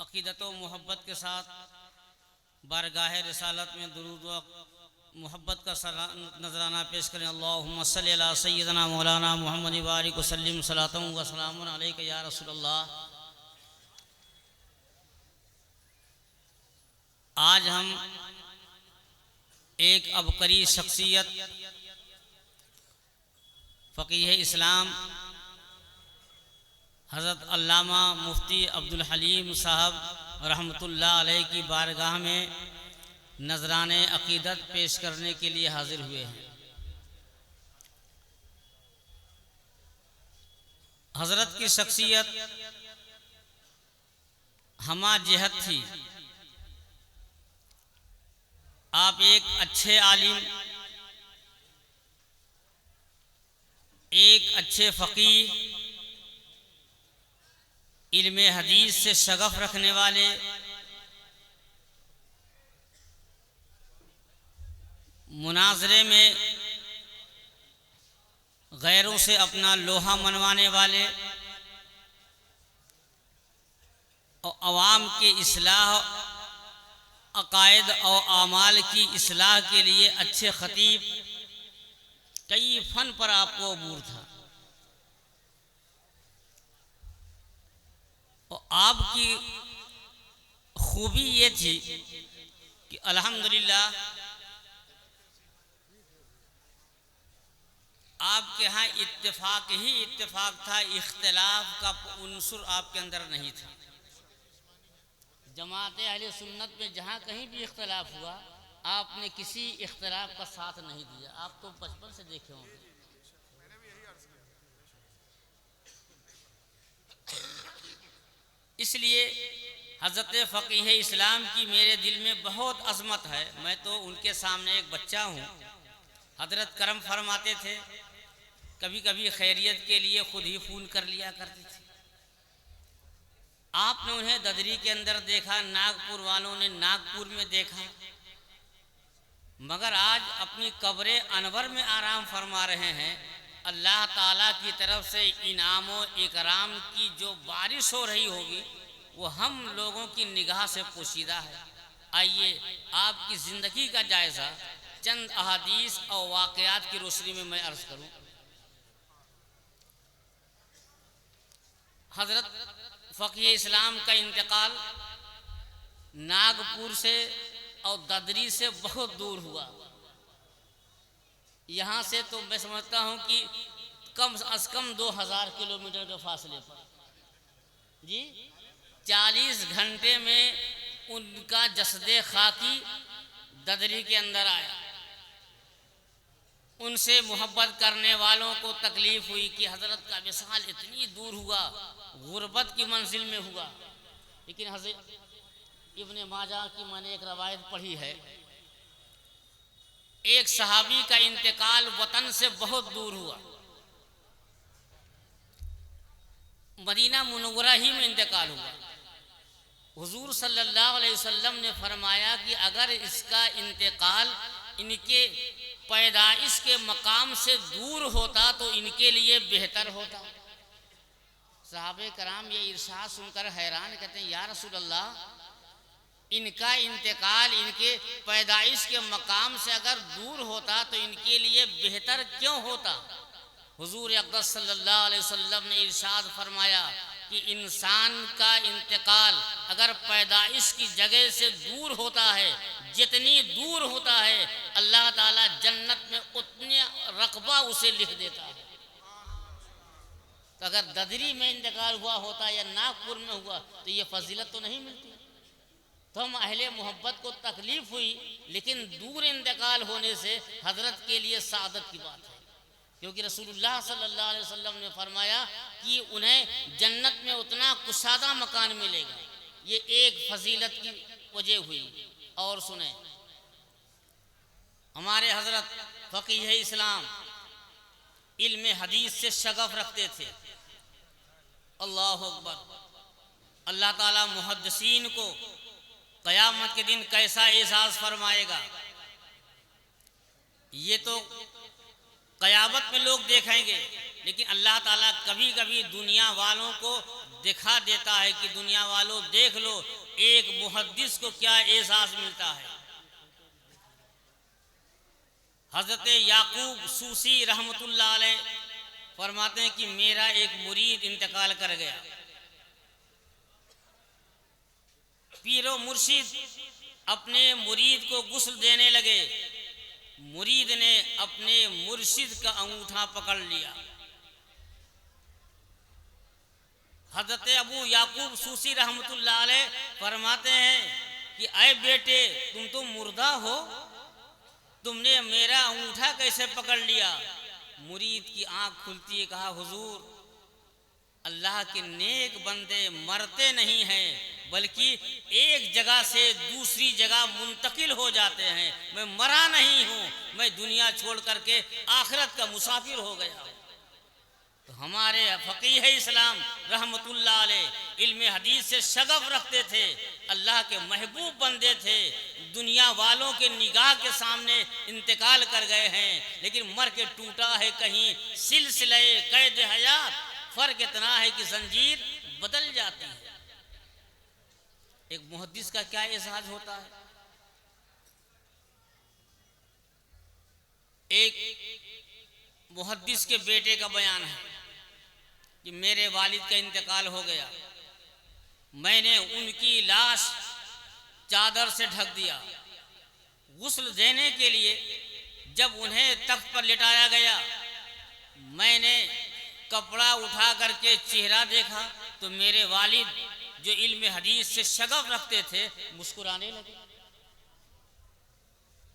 अक़ीदत व मोहब्बत के साथ बारगाह रिसालत में दुरूद व मोहब्बत का नजराना पेश करें। अल्लाहुम्मा सल्ली अला सय्यिदना मौलाना मुहम्मद बारिक वसल्लिम सलातम व सलामुन अलैका या रसूलल्लाह। आज हम एक अबकरी शख्सियत फ़क़ीह इस्लाम हज़रत अल्लामा मुफ्ती अब्दुल हलीम साहब रहमतुल्लाह अलैह की बारगाह में नजराने अक़ीदत पेश करने के लिए हाजिर हुए हैं। हज़रत की शख्सियत हमा जहत थी। आप एक अच्छे आलिम, एक अच्छे फ़क़ीह, इल्म हदीस से शगफ़ रखने वाले, मुनाज़रे में गैरों से अपना लोहा मनवाने वाले और अवाम के इस्लाह, अक़ायद और आमाल की इस्लाह के लिए अच्छे ख़तीब, कई फ़न पर आपको अबूर था। और आपकी खूबी ये थी कि अल्हम्दुलिल्लाह आपके यहाँ इत्तेफाक ही इत्तेफाक था, इख्तिलाफ का उन्सुर आपके अंदर नहीं था। जमात अहले सुन्नत में जहाँ कहीं भी इख्तिलाफ हुआ, आपने किसी इख्तिलाफ का साथ नहीं दिया। आप तो बचपन से देखे होंगे। इसलिए हज़रत फ़क़ीह इस्लाम की मेरे दिल में बहुत अज़मत है। मैं तो उनके सामने एक बच्चा हूँ। हज़रत करम फरमाते थे, कभी कभी खैरियत के लिए खुद ही फ़ोन कर लिया करते थे। आपने उन्हें ददरी के अंदर देखा, नागपुर वालों ने नागपुर में देखा, मगर आज अपनी कब्र अनवर में आराम फरमा रहे हैं। अल्लाह ताला की तरफ से इनाम व इकराम की जो बारिश हो रही होगी वो हम लोगों की निगाह से पोशीदा है। आइए आपकी ज़िंदगी का जायज़ा चंद अहादीस और वाक़यात की रोशनी में मैं अर्ज़ करूँ। हज़रत फ़क़ीह इस्लाम का इंतकाल नागपुर से और ददरी से बहुत दूर हुआ। यहाँ से तो मैं समझता हूँ कि कम अज़ कम 2000 किलोमीटर के फासले पर जी 40 घंटे में उनका जसदे खाकी ददरी के अंदर आया। उनसे मोहब्बत करने वालों को तकलीफ़ हुई कि हज़रत का विसाल इतनी दूर हुआ, गुर्बत की मंजिल में हुआ। लेकिन हज़रत इब्ने माजा की मैंने एक रवायत पढ़ी है, एक सहाबी का इंतकाल वतन से बहुत दूर हुआ, मदीना मुनव्वरा ही में इंतकाल हुआ। हुजूर सल्लल्लाहु अलैहि वसल्लम ने फरमाया कि अगर इसका इंतकाल इनके पैदाइश के मकाम से दूर होता तो इनके लिए बेहतर होता। सहाबे कराम ये इरशाद सुनकर हैरान, कहते हैं या रसूल अल्लाह, इनका इंतकाल इनके पैदाइश के मकाम से अगर दूर होता तो इनके लिए बेहतर क्यों होता? हुजूर अक़दस सल्लल्लाहु अलैहि वसल्लम ने इरशाद फरमाया कि इंसान का इंतकाल अगर पैदाइश की जगह से दूर होता है, जितनी दूर होता है अल्लाह ताला जन्नत में उतने रकबा उसे लिख देता है। तो अगर ददरी में इंतकाल हुआ होता या नागपुर में हुआ तो ये फजीलत तो नहीं मिलती। तो हम अहले मोहब्बत को तकलीफ़ हुई, लेकिन दूर इंतकाल होने से हज़रत के लिए सादत की बात है, क्योंकि रसूलुल्लाह सल्लल्लाहु अलैहि वसल्लम ने फरमाया कि उन्हें जन्नत में उतना कुशादा मकान मिलेगा। ये एक फजीलत की वजह हुई। और सुने, हमारे हज़रत फ़क़ीह इस्लाम इल्म हदीस से शगफ़ रखते थे। अल्लाहु अकबर। अल्लाह ताला मुहद्दिसीन को क़यामत के दिन कैसा एहसास फरमाएगा, ये तो क़यामत में लोग देखेंगे, लेकिन अल्लाह ताला कभी कभी दुनिया वालों को दिखा देता है कि दुनिया वालों देख लो एक मुहद्दिस को क्या एहसास मिलता है। हजरत याकूब सूसी रहमतुल्लाह अलैह फरमाते हैं कि मेरा एक मुरीद इंतकाल कर गया। पीरो मुर्शिद अपने मुरीद को गुस्ल देने लगे। मुरीद ने अपने मुर्शिद का अंगूठा पकड़ लिया। हजरत अबू याकूब सूसी रहमतुल्लाह अलैह फरमाते हैं कि अय बेटे, तुम तो मुर्दा हो, तुमने मेरा अंगूठा कैसे पकड़ लिया? मुरीद की आंख खुलती है, कहा हुजूर, अल्लाह के नेक बंदे मरते नहीं हैं बल्कि एक जगह से दूसरी जगह मुंतकिल हो जाते हैं। मैं मरा नहीं हूँ, मैं दुनिया छोड़ करके आखिरत का मुसाफिर हो गया। तो हमारे फ़कीह इस्लाम रहमतुल्लाह अलैह इल्म हदीस से शगफ रखते थे, अल्लाह के महबूब बंदे थे, दुनिया वालों के निगाह के सामने इंतकाल कर गए हैं, लेकिन मर के टूटा है कहीं सिलसिले कैद हयात। फ़र्क इतना है कि जंजीर बदल जाती है। एक मुहद्दिस का क्या एहसास होता है। एक मुहद्दिस के बेटे का बयान है कि मेरे वालिद का इंतकाल हो गया, मैंने उनकी लाश चादर से ढक दिया। गुस्ल देने के लिए जब उन्हें तख्त पर लिटाया गया, मैंने कपड़ा उठा करके चेहरा देखा तो मेरे वालिद जो इल्म हदीस से शगफ रखते थे मुस्कुराने लगे।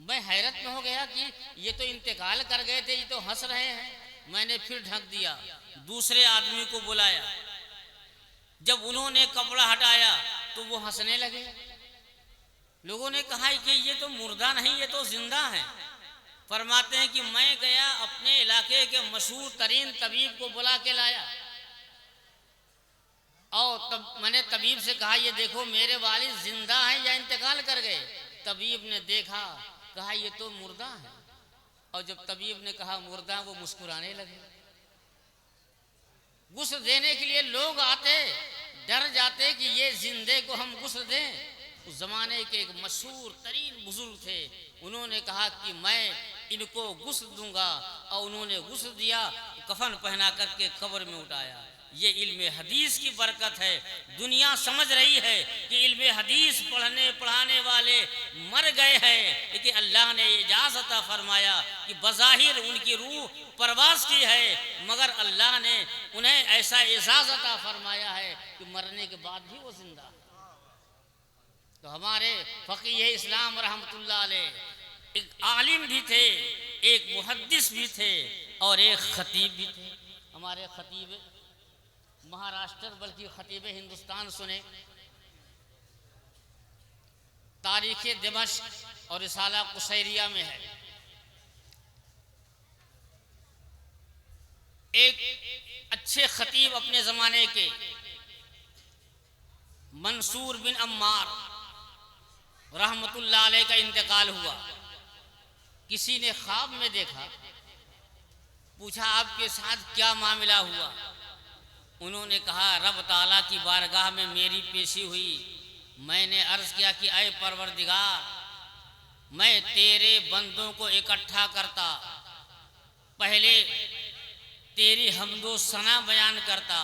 मैं हैरत में हो गया कि ये तो इंतकाल कर गए थे, ये तो हंस रहे हैं। मैंने फिर ढक दिया, दूसरे आदमी को बुलाया। जब उन्होंने कपड़ा हटाया तो वो हंसने लगे। लोगों ने कहा कि ये तो मुर्दा नहीं, ये तो जिंदा है। फरमाते हैं कि मैं गया, अपने इलाके के मशहूर तरीन तबीब को बुला के लाया और तब मैंने तबीब से कहा, ये देखो मेरे वालिद जिंदा हैं या इंतकाल कर गए। तबीब ने देखा, कहा ये तो मुर्दा है। और जब तबीब ने कहा मुर्दा, वो मुस्कुराने लगे। गुस्ल देने के लिए लोग आते, डर जाते कि ये जिंदे को हम गुस्ल दें। उस जमाने के एक मशहूर तरीन बुजुर्ग थे, उन्होंने कहा कि मैं इनको गुस्ल दूंगा, और उन्होंने गुस्ल दिया, कफन पहना करके कब्र में उठाया। ये इल्म हदीस की बरकत है। दुनिया समझ रही है कि इल्म हदीस पढ़ने पढ़ाने वाले मर गए हैं, लेकिन अल्लाह ने इजाज़त फरमाया कि बज़ाहिर उनकी रूह परवास की है, मगर अल्लाह ने उन्हें ऐसा इजाज़त फरमाया है कि मरने के बाद भी वो जिंदा। तो हमारे फ़कीह इस्लाम रहमतुल्लाह अलैह एक आलिम भी थे, एक मुहद्दिस भी थे और एक ख़तीब भी थे। हमारे ख़तीब महाराष्ट्र बल्कि ख़तीब हिंदुस्तान सुने, तारीख़ दिमश्क और रिसाला कुसैरिया में है। एक अच्छे ख़तीब अपने ज़माने के मंसूर बिन अम्मार रहमतुल्लाह अलैह का इंतकाल हुआ। किसी ने ख्वाब में देखा, पूछा आपके साथ क्या मामला हुआ? उन्होंने कहा रब ताला की बारगाह में मेरी पेशी हुई। मैंने अर्ज़ किया कि ऐ परवरदिगार, मैं तेरे बंदों को इकट्ठा करता, पहले तेरी हम्दो सना बयान करता,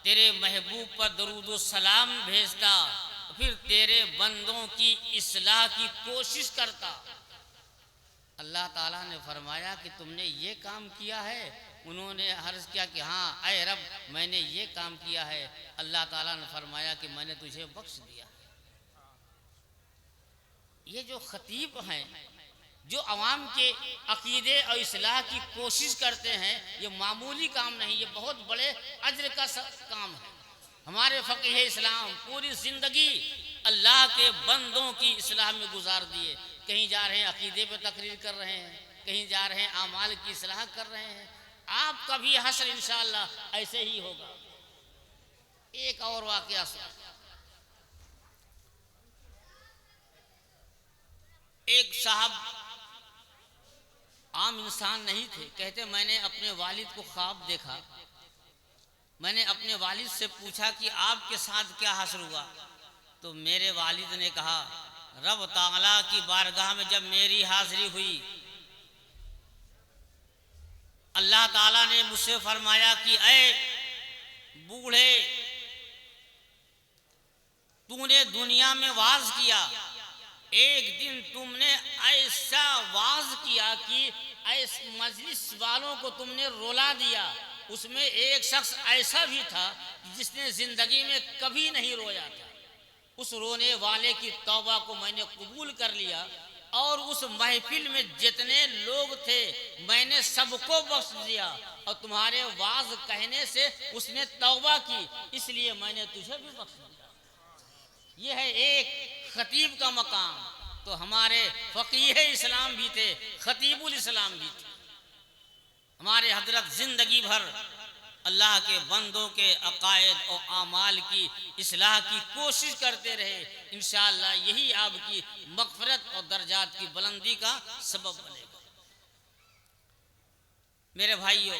तेरे महबूब पर दरूद सलाम भेजता, फिर तेरे बंदों की इस्लाह की कोशिश करता। अल्लाह ताला ने फरमाया कि तुमने ये काम किया है? उन्होंने अर्ज़ किया कि हाँ ऐ रब, मैंने ये काम किया है। अल्लाह ताला ने फरमाया कि मैंने तुझे बख्श दिया। ये जो ख़तीब हैं, जो अवाम के अकीदे और इस्लाह की कोशिश करते हैं, ये मामूली काम नहीं, ये बहुत बड़े अज्र का काम है। हमारे फ़कीह इस्लाम पूरी ज़िंदगी अल्लाह के बंदों की इस्लाह में गुजार दिए। कहीं जा रहे हैं अकीदे पे तकरीर कर रहे हैं, कहीं जा रहे हैं आमाल की इस्लाह कर रहे हैं। आपका भी हश्र इंशाअल्लाह ऐसे ही होगा। एक और वाक़या सुना। एक साहब आम इंसान नहीं थे, कहते मैंने अपने वालिद को ख्वाब देखा, मैंने अपने वालिद से पूछा कि आपके साथ क्या हासिल हुआ, तो मेरे वालिद ने कहा रब ताला की बारगाह में जब मेरी हाजिरी हुई, अल्लाह ताला ने मुझसे फरमाया कि ऐ बूढ़े, तूने दुनिया में वाज किया, एक दिन तुमने ऐसा वाज किया कि ऐसे मजलिस वालों को तुमने रोला दिया। उसमें एक शख्स ऐसा भी था जिसने जिंदगी में कभी नहीं रोया था। उस रोने वाले की तौबा को मैंने कबूल कर लिया और उस महफिल में जितने लोग थे मैंने सबको बख्श दिया, और तुम्हारे वाज कहने से उसने तौबा की, इसलिए मैंने तुझे भी बख्श दिया। यह है एक खतीब का मकाम। तो हमारे फ़क़ीह इस्लाम भी थे, खतीबुल इस्लाम भी थे। हमारे हजरत जिंदगी भर अल्लाह के बंदों के अकायद और आमाल की इस्लाह की कोशिश करते रहे। इंशाअल्लाह यही आपकी मग़फ़िरत और दर्जात की बुलंदी का सबब बनेगा। मेरे भाइयों,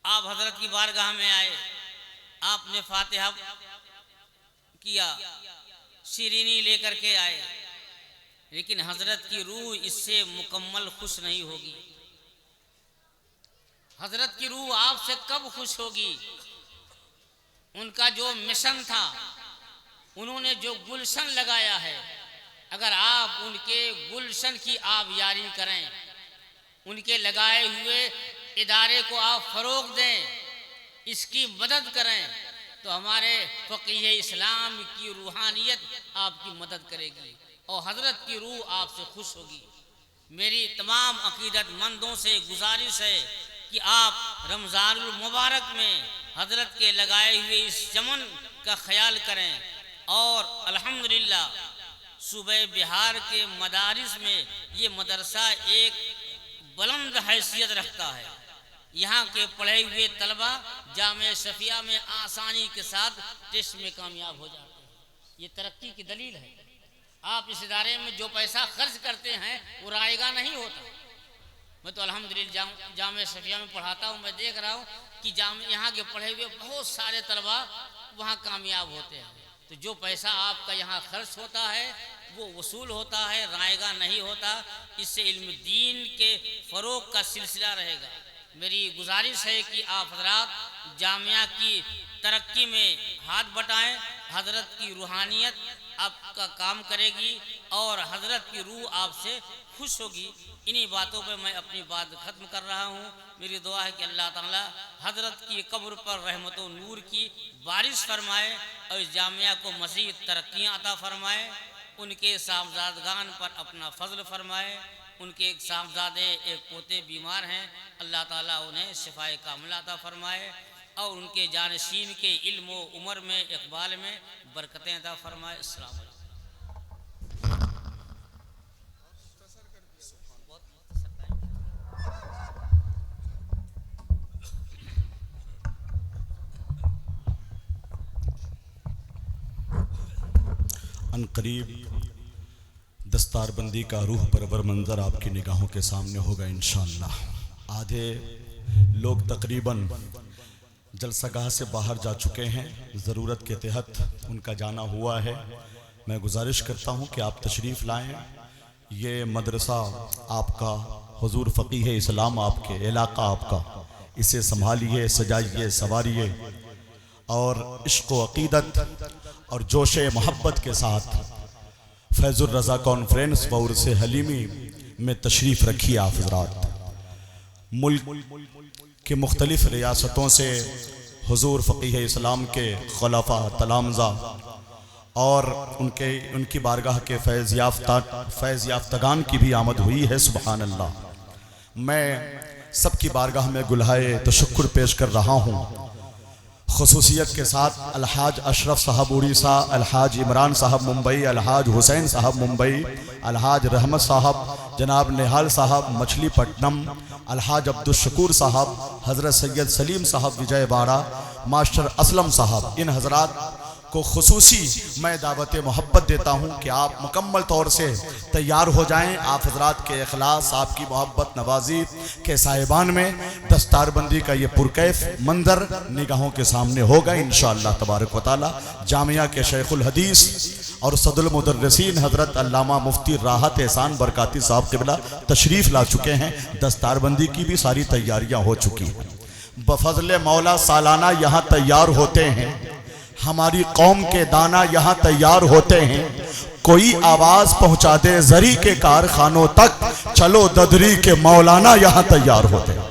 आप हजरत की बारगाह में आए, आपने फातिहा किया, शीरीनी लेकर के आए, लेकिन हजरत की रूह इससे मुकम्मल खुश नहीं होगी। हजरत की रूह आपसे कब खुश होगी? उनका जो मिशन था, उन्होंने जो गुलशन लगाया है, अगर आप उनके गुलशन की आबियारी करें, उनके लगाए हुए इदारे को आप फरोग दें, इसकी मदद करें, तो हमारे फ़क़ीह इस्लाम की रूहानियत आपकी मदद करेगी और हजरत की रूह आपसे खुश होगी। मेरी तमाम अकीदतमंदों से गुजारिश है कि आप रमज़ानुल मुबारक में हजरत के लगाए हुए इस चमन का ख्याल करें। और अल्हम्दुलिल्लाह सूबे बिहार के मदारिस में ये मदरसा एक बुलंद हैसियत रखता है। यहाँ के पढ़े हुए तलबा जामे शफिया में आसानी के साथ टेस्ट में कामयाब हो जाते हैं। ये तरक्की की दलील है। आप इस इदारे में जो पैसा खर्च करते हैं वो रायगा नहीं होता। मैं तो अल्हम्दुलिल्लाह जामे शफिया में पढ़ाता हूँ, मैं देख रहा हूँ कि यहाँ के पढ़े हुए बहुत सारे तलबा वहाँ कामयाब होते हैं। तो जो पैसा आपका यहाँ खर्च होता है वो वसूल होता है, रायगा नहीं होता। इससे इल्म दीन के फ़रोग़ का सिलसिला रहेगा। मेरी गुजारिश है कि आप हजरात जामिया की तरक्की में हाथ बटाएं। हजरत की रूहानियत आपका काम करेगी और हजरत की रूह आपसे खुश होगी। इन्हीं बातों पे मैं अपनी बात ख़त्म कर रहा हूँ। मेरी दुआ है कि अल्लाह ताला हजरत की कब्र पर रहमत व नूर की बारिश फरमाए और इस जामिया को मज़ीद तरक्कियाँ अता फरमाए। उनके साहबजादगान पर अपना फजल फरमाए। उनके एक साहबजादे एक पोते बीमार हैं, अल्लाह ताला उन्हें शिफाए कामिला अता फरमाए और उनके जानशीन के इल्म व उम्र में इकबाल में बरकतें अता फरमाए। अस्सलाम वालेकुम। अनकरीब दस्तारबंदी का रूह परवर मंज़र आपकी निगाहों के सामने होगा इंशाअल्लाह। आधे लोग तकरीबन जलसागाह से बाहर जा चुके हैं, ज़रूरत के तहत उनका जाना हुआ है। मैं गुजारिश करता हूं कि आप तशरीफ़ लाएं। ये मदरसा आपका, हुजूर फ़क़ीह इस्लाम आपके, इलाका आपका, इसे संभालिए, सजाइए, संवारिए और इश्क़ व अक़ीदत और जोश मोहब्बत के साथ फैज़ुर रज़ा कॉन्फ्रेंस व उर्स हलीमी में तशरीफ़ रखिए। आप हज़रात मुल्क के मुख्तलिफ़ रियासतों से हुजूर फ़क़ीह इस्लाम के ख़ुलाफ़ा तलामज़ा और उनकी बारगाह के फैज़ याफ्तागान की भी आमद हुई है। सुबहान अल्लाह। मैं सबकी बारगाह में गुलहाए तशक्कुर पेश कर रहा हूँ। ख़ुसूसियत के साथ अलहाज अशरफ साहब उड़ीसा, अलहाज इमरान साहब मुंबई, अलहाज हुसैन साहब मुंबई, अलहाज रहमत साहब, जनाब निहाल साहब मछलीपट्टनम, अलहाज अब्दुल शकूर साहब, हज़रत सैयद सलीम साहब विजयवाड़ा, मास्टर असलम साहब, इन हज़रात को खुसूसी मैं दावत मोहब्बत देता हूँ कि आप मुकम्मल तौर से तैयार हो जाएं। आप हजरात के इखलास, आपकी मोहब्बत नवाजी के साहिबान में दस्तारबंदी का ये पुरकैफ मंजर निगाहों के सामने होगा इंशाअल्लाह तबारक व तआला। जामिया के शेखुल हदीस और सदुल मुदर्रिसीन हज़रत अल्लामा मुफ्ती राहत एहसान बरकाती साहब क़िबला तशरीफ़ ला चुके हैं। दस्तारबंदी की भी सारी तैयारियां हो चुकी हैं। बफज़ल मौला सालाना यहाँ तैयार होते हैं, हमारी कौम के दाना यहाँ तैयार होते हैं। कोई आवाज़ पहुँचा दे ज़री के कारखानों तक, चलो ददरी के मौलाना यहाँ तैयार होते हैं।